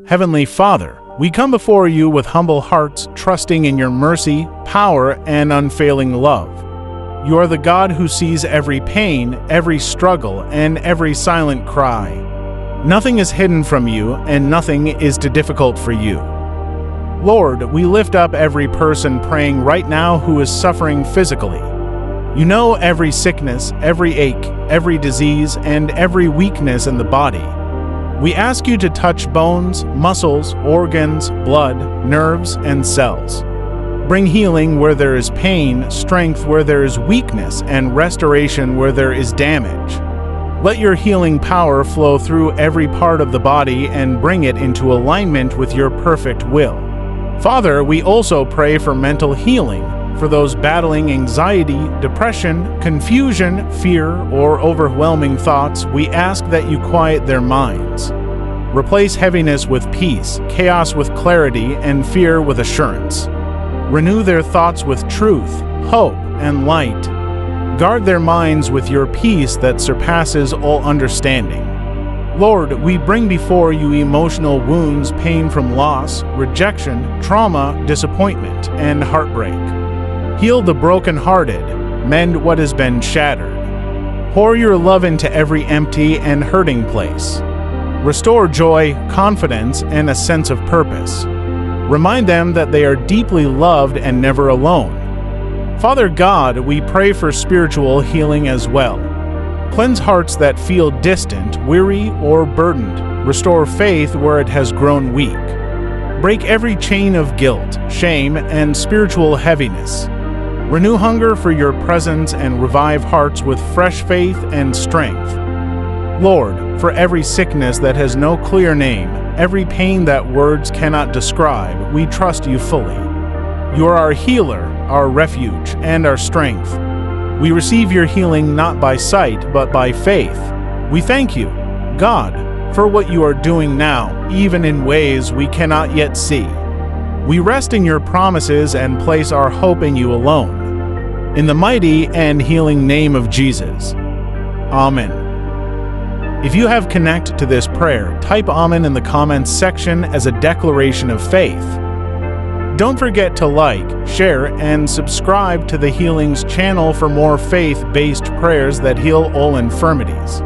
Heavenly Father, we come before you with humble hearts, trusting in your mercy, power, and unfailing love. You are the God who sees every pain, every struggle, and every silent cry. Nothing is hidden from you, and nothing is too difficult for you. Lord, we lift up every person praying right now who is suffering physically. You know every sickness, every ache, every disease, and every weakness in the body. We ask you to touch bones, muscles, organs, blood, nerves, and cells. Bring healing where there is pain, strength where there is weakness, and restoration where there is damage. Let your healing power flow through every part of the body and bring it into alignment with your perfect will. Father, we also pray for mental healing. For those battling anxiety, depression, confusion, fear, or overwhelming thoughts, we ask that you quiet their minds. Replace heaviness with peace, chaos with clarity, and fear with assurance. Renew their thoughts with truth, hope, and light. Guard their minds with your peace that surpasses all understanding. Lord, we bring before you emotional wounds, pain from loss, rejection, trauma, disappointment, and heartbreak. Heal the brokenhearted, mend what has been shattered. Pour your love into every empty and hurting place. Restore joy, confidence, and a sense of purpose. Remind them that they are deeply loved and never alone. Father God, we pray for spiritual healing as well. Cleanse hearts that feel distant, weary, or burdened. Restore faith where it has grown weak. Break every chain of guilt, shame, and spiritual heaviness. Renew hunger for your presence and revive hearts with fresh faith and strength. Lord, for every sickness that has no clear name, every pain that words cannot describe, we trust you fully. You are our healer, our refuge, and our strength. We receive your healing not by sight, but by faith. We thank you, God, for what you are doing now, even in ways we cannot yet see. We rest in your promises and place our hope in you alone. In the mighty and healing name of Jesus. Amen. If you have connected to this prayer, type Amen in the comments section as a declaration of faith. Don't forget to like, share, and subscribe to the Healings channel for more faith-based prayers that heal all infirmities.